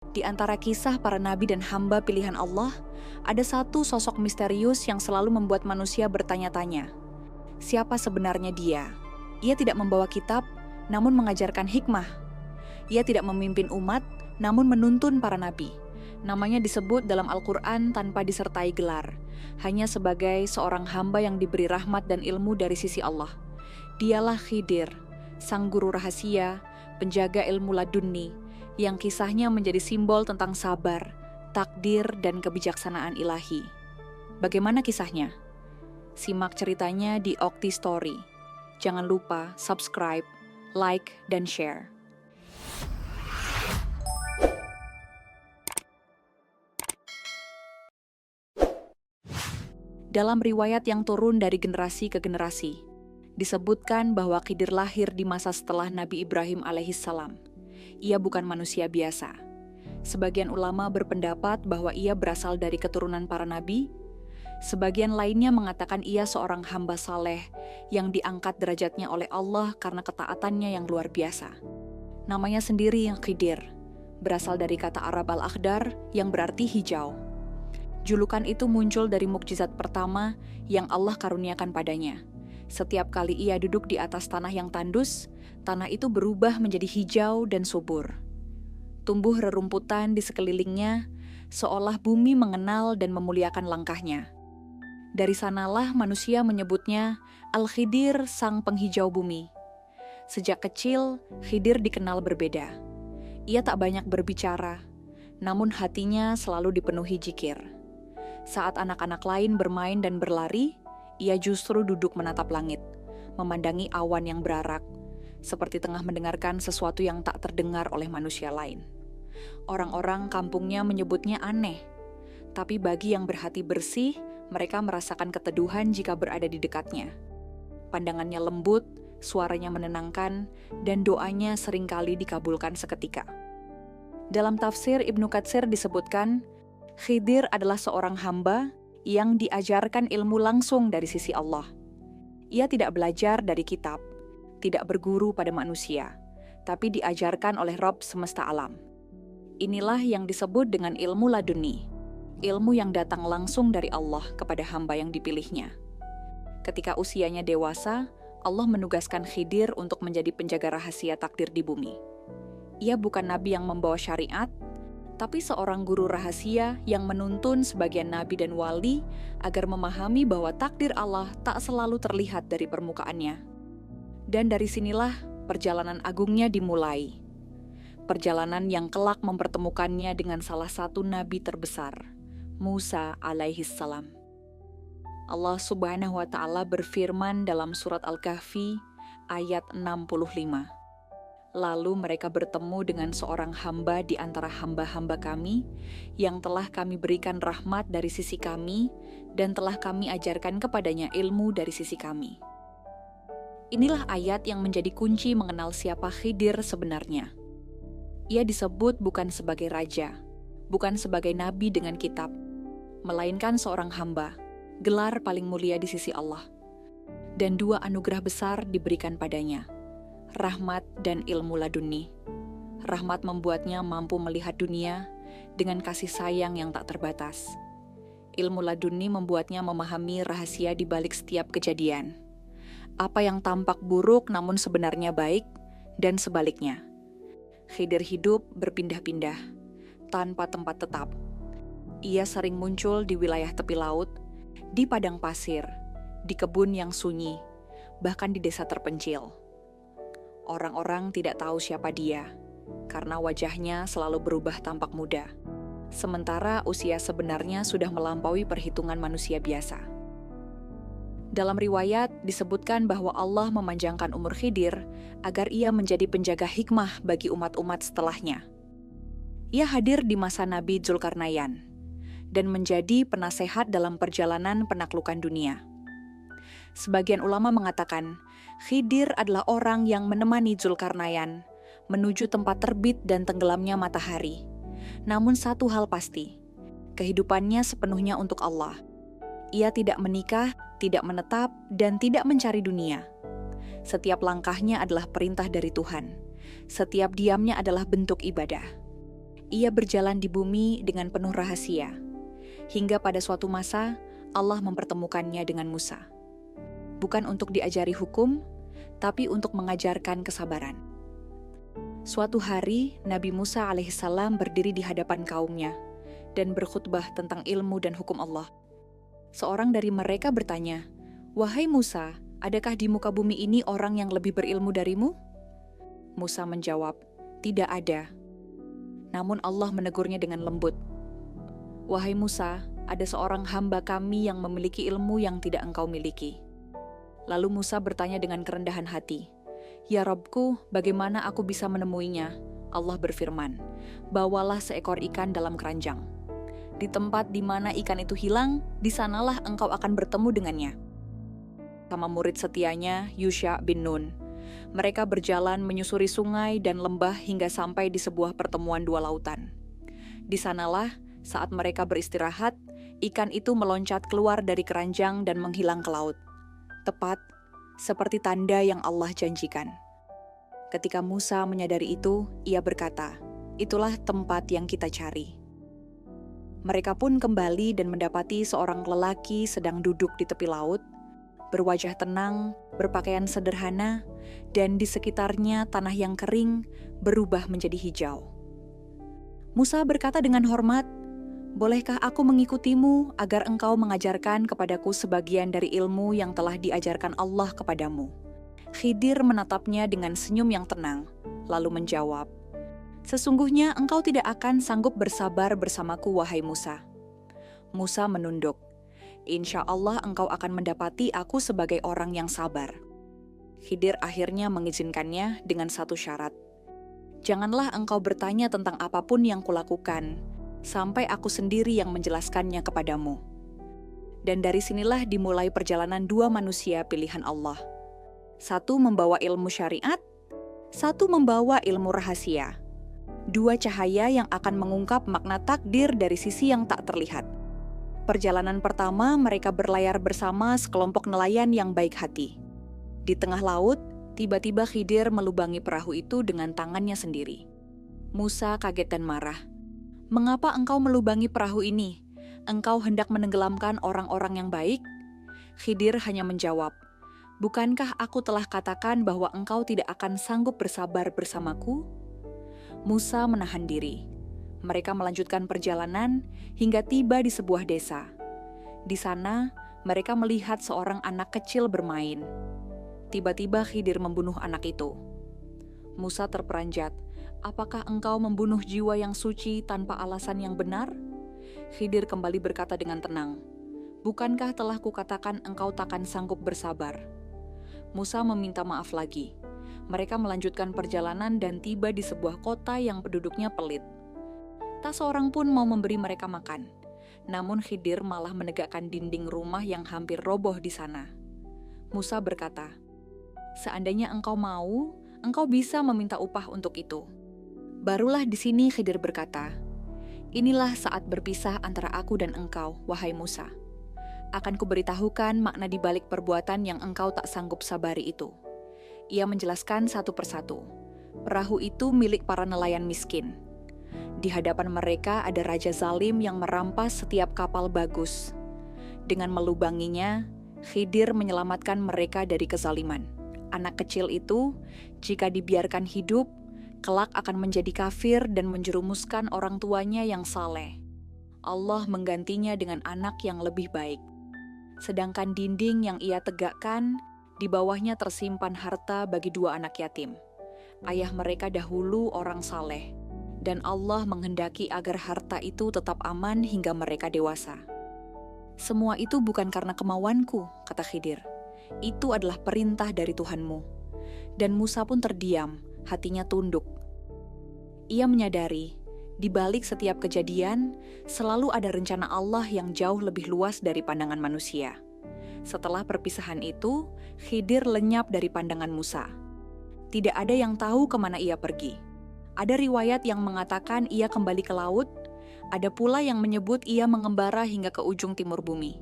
Di antara kisah para nabi dan hamba pilihan Allah, ada satu sosok misterius yang selalu membuat manusia bertanya-tanya. Siapa sebenarnya dia? Ia tidak membawa kitab, namun mengajarkan hikmah. Ia tidak memimpin umat, namun menuntun para nabi. Namanya disebut dalam Al-Quran tanpa disertai gelar, hanya sebagai seorang hamba yang diberi rahmat dan ilmu dari sisi Allah. Dialah Khidir, sang guru rahasia, penjaga ilmu laduni, yang kisahnya menjadi simbol tentang sabar, takdir, dan kebijaksanaan ilahi. Bagaimana kisahnya? Simak ceritanya di Okti Story. Jangan lupa subscribe, like, dan share. Dalam riwayat yang turun dari generasi ke generasi, disebutkan bahwa Khidir lahir di masa setelah Nabi Ibrahim alaihissalam. Ia bukan manusia biasa. Sebagian ulama berpendapat bahwa ia berasal dari keturunan para nabi. Sebagian lainnya mengatakan ia seorang hamba saleh yang diangkat derajatnya oleh Allah karena ketaatannya yang luar biasa. Namanya sendiri yang Khidir, berasal dari kata Arab al-Akhdar yang berarti hijau. Julukan itu muncul dari mukjizat pertama yang Allah karuniakan padanya. Setiap kali ia duduk di atas tanah yang tandus, tanah itu berubah menjadi hijau dan subur. Tumbuh rerumputan di sekelilingnya, seolah bumi mengenal dan memuliakan langkahnya. Dari sanalah manusia menyebutnya Al-Khidir, sang penghijau bumi. Sejak kecil, Khidir dikenal berbeda. Ia tak banyak berbicara, namun hatinya selalu dipenuhi zikir. Saat anak-anak lain bermain dan berlari, ia justru duduk menatap langit, memandangi awan yang berarak, seperti tengah mendengarkan sesuatu yang tak terdengar oleh manusia lain. Orang-orang kampungnya menyebutnya aneh, tapi bagi yang berhati bersih, mereka merasakan keteduhan jika berada di dekatnya. Pandangannya lembut, suaranya menenangkan, dan doanya seringkali dikabulkan seketika. Dalam tafsir Ibnu Katsir disebutkan, Khidir adalah seorang hamba yang diajarkan ilmu langsung dari sisi Allah. Ia tidak belajar dari kitab, tidak berguru pada manusia, tapi diajarkan oleh Rabb semesta alam. Inilah yang disebut dengan ilmu laduni, ilmu yang datang langsung dari Allah kepada hamba yang dipilihnya. Ketika usianya dewasa, Allah menugaskan Khidir untuk menjadi penjaga rahasia takdir di bumi. Ia bukan nabi yang membawa syariat, tapi seorang guru rahasia yang menuntun sebagian nabi dan wali agar memahami bahwa takdir Allah tak selalu terlihat dari permukaannya. Dan dari sinilah perjalanan agungnya dimulai. Perjalanan yang kelak mempertemukannya dengan salah satu nabi terbesar, Musa alaihissalam. Allah Subhanahu wa Ta'ala berfirman dalam surat Al-Kahfi ayat 65. Lalu mereka bertemu dengan seorang hamba di antara hamba-hamba kami yang telah kami berikan rahmat dari sisi kami dan telah kami ajarkan kepadanya ilmu dari sisi kami. Inilah ayat yang menjadi kunci mengenal siapa Khidir sebenarnya. Ia disebut bukan sebagai raja, bukan sebagai nabi dengan kitab, melainkan seorang hamba, gelar paling mulia di sisi Allah. Dan dua anugerah besar diberikan padanya, rahmat dan ilmu laduni. Rahmat membuatnya mampu melihat dunia dengan kasih sayang yang tak terbatas. Ilmu laduni membuatnya memahami rahasia di balik setiap kejadian. Apa yang tampak buruk namun sebenarnya baik, dan sebaliknya. Khidir hidup berpindah-pindah, tanpa tempat tetap. Ia sering muncul di wilayah tepi laut, di padang pasir, di kebun yang sunyi, bahkan di desa terpencil. Orang-orang tidak tahu siapa dia, karena wajahnya selalu berubah tampak muda. Sementara usia sebenarnya sudah melampaui perhitungan manusia biasa. Dalam riwayat disebutkan bahwa Allah memanjangkan umur Khidir agar ia menjadi penjaga hikmah bagi umat-umat setelahnya. Ia hadir di masa Nabi Dzulkarnain dan menjadi penasehat dalam perjalanan penaklukan dunia. Sebagian ulama mengatakan, Khidir adalah orang yang menemani Dzulkarnain menuju tempat terbit dan tenggelamnya matahari. Namun satu hal pasti, kehidupannya sepenuhnya untuk Allah. Ia tidak menikah, tidak menetap, dan tidak mencari dunia. Setiap langkahnya adalah perintah dari Tuhan. Setiap diamnya adalah bentuk ibadah. Ia berjalan di bumi dengan penuh rahasia, hingga pada suatu masa Allah mempertemukannya dengan Musa. Bukan untuk diajari hukum, tapi untuk mengajarkan kesabaran. Suatu hari, Nabi Musa alaihissalam berdiri di hadapan kaumnya dan berkhutbah tentang ilmu dan hukum Allah. Seorang dari mereka bertanya, "Wahai Musa, adakah di muka bumi ini orang yang lebih berilmu darimu?" Musa menjawab, "Tidak ada." Namun Allah menegurnya dengan lembut, "Wahai Musa, ada seorang hamba kami yang memiliki ilmu yang tidak engkau miliki." Lalu Musa bertanya dengan kerendahan hati, "Ya Rabbku, bagaimana aku bisa menemuinya?" Allah berfirman, "Bawalah seekor ikan dalam keranjang. Di tempat di mana ikan itu hilang, di sanalah engkau akan bertemu dengannya." Sama murid setianya, Yusha bin Nun. Mereka berjalan menyusuri sungai dan lembah hingga sampai di sebuah pertemuan dua lautan. Di sanalah, saat mereka beristirahat, ikan itu meloncat keluar dari keranjang dan menghilang ke laut. Tepat seperti tanda yang Allah janjikan. Ketika Musa menyadari itu, ia berkata, "Itulah tempat yang kita cari." Mereka pun kembali dan mendapati seorang lelaki sedang duduk di tepi laut, berwajah tenang, berpakaian sederhana, dan di sekitarnya tanah yang kering berubah menjadi hijau. Musa berkata dengan hormat, "Bolehkah aku mengikutimu agar engkau mengajarkan kepadaku sebagian dari ilmu yang telah diajarkan Allah kepadamu?" Khidir menatapnya dengan senyum yang tenang, lalu menjawab, "Sesungguhnya engkau tidak akan sanggup bersabar bersamaku, wahai Musa." Musa menunduk, "Insya Allah engkau akan mendapati aku sebagai orang yang sabar." Khidir akhirnya mengizinkannya dengan satu syarat. "Janganlah engkau bertanya tentang apapun yang kulakukan, sampai aku sendiri yang menjelaskannya kepadamu." Dan dari sinilah dimulai perjalanan dua manusia pilihan Allah. Satu membawa ilmu syariat, satu membawa ilmu rahasia. Dua cahaya yang akan mengungkap makna takdir dari sisi yang tak terlihat. Perjalanan pertama, mereka berlayar bersama sekelompok nelayan yang baik hati. Di tengah laut, tiba-tiba Khidir melubangi perahu itu dengan tangannya sendiri. Musa kaget dan marah. "Mengapa engkau melubangi perahu ini? Engkau hendak menenggelamkan orang-orang yang baik?" Khidir hanya menjawab, "Bukankah aku telah katakan bahwa engkau tidak akan sanggup bersabar bersamaku?" Musa menahan diri. Mereka melanjutkan perjalanan hingga tiba di sebuah desa. Di sana, mereka melihat seorang anak kecil bermain. Tiba-tiba Khidir membunuh anak itu. Musa terperanjat, "Apakah engkau membunuh jiwa yang suci tanpa alasan yang benar?" Khidir kembali berkata dengan tenang, "Bukankah telah kukatakan engkau takkan sanggup bersabar?" Musa meminta maaf lagi. Mereka melanjutkan perjalanan dan tiba di sebuah kota yang penduduknya pelit. Tak seorang pun mau memberi mereka makan. Namun Khidir malah menegakkan dinding rumah yang hampir roboh di sana. Musa berkata, "Seandainya engkau mau, engkau bisa meminta upah untuk itu." Barulah di sini Khidir berkata, "Inilah saat berpisah antara aku dan engkau, wahai Musa. Akan kuberitahukan makna di balik perbuatan yang engkau tak sanggup sabari itu." Ia menjelaskan satu persatu. Perahu itu milik para nelayan miskin. Di hadapan mereka ada raja zalim yang merampas setiap kapal bagus. Dengan melubanginya, Khidir menyelamatkan mereka dari kezaliman. Anak kecil itu, jika dibiarkan hidup, kelak akan menjadi kafir dan menjerumuskan orang tuanya yang saleh. Allah menggantinya dengan anak yang lebih baik. Sedangkan dinding yang ia tegakkan, di bawahnya tersimpan harta bagi dua anak yatim. Ayah mereka dahulu orang saleh, dan Allah menghendaki agar harta itu tetap aman hingga mereka dewasa. "Semua itu bukan karena kemauanku," kata Khidir. "Itu adalah perintah dari Tuhanmu." Dan Musa pun terdiam, hatinya tunduk. Ia menyadari, di balik setiap kejadian, selalu ada rencana Allah yang jauh lebih luas dari pandangan manusia. Setelah perpisahan itu, Khidir lenyap dari pandangan Musa. Tidak ada yang tahu kemana ia pergi. Ada riwayat yang mengatakan ia kembali ke laut, ada pula yang menyebut ia mengembara hingga ke ujung timur bumi.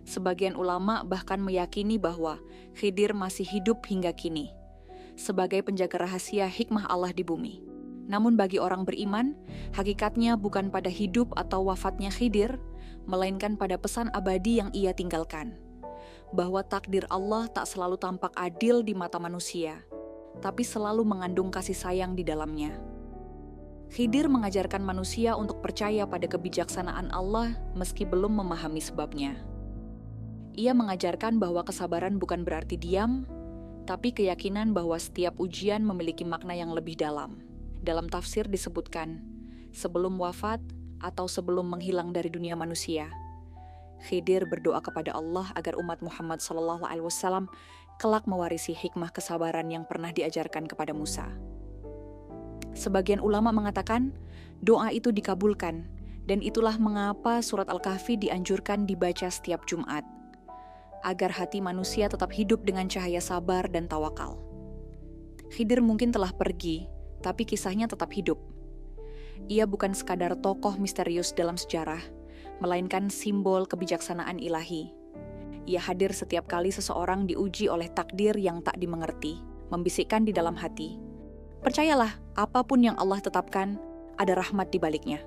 Sebagian ulama bahkan meyakini bahwa Khidir masih hidup hingga kini, sebagai penjaga rahasia hikmah Allah di bumi. Namun bagi orang beriman, hakikatnya bukan pada hidup atau wafatnya Khidir, melainkan pada pesan abadi yang ia tinggalkan. Bahwa takdir Allah tak selalu tampak adil di mata manusia, tapi selalu mengandung kasih sayang di dalamnya. Khidir mengajarkan manusia untuk percaya pada kebijaksanaan Allah meski belum memahami sebabnya. Ia mengajarkan bahwa kesabaran bukan berarti diam, tapi keyakinan bahwa setiap ujian memiliki makna yang lebih dalam. Dalam tafsir disebutkan, sebelum wafat atau sebelum menghilang dari dunia manusia, Khidir berdoa kepada Allah agar umat Muhammad SAW kelak mewarisi hikmah kesabaran yang pernah diajarkan kepada Musa. Sebagian ulama mengatakan, doa itu dikabulkan, dan itulah mengapa surat Al-Kahfi dianjurkan dibaca setiap Jumat, agar hati manusia tetap hidup dengan cahaya sabar dan tawakal. Khidir mungkin telah pergi, tapi kisahnya tetap hidup. Ia bukan sekadar tokoh misterius dalam sejarah, melainkan simbol kebijaksanaan ilahi. Ia hadir setiap kali seseorang diuji oleh takdir yang tak dimengerti, membisikkan di dalam hati, percayalah, apapun yang Allah tetapkan, ada rahmat di baliknya.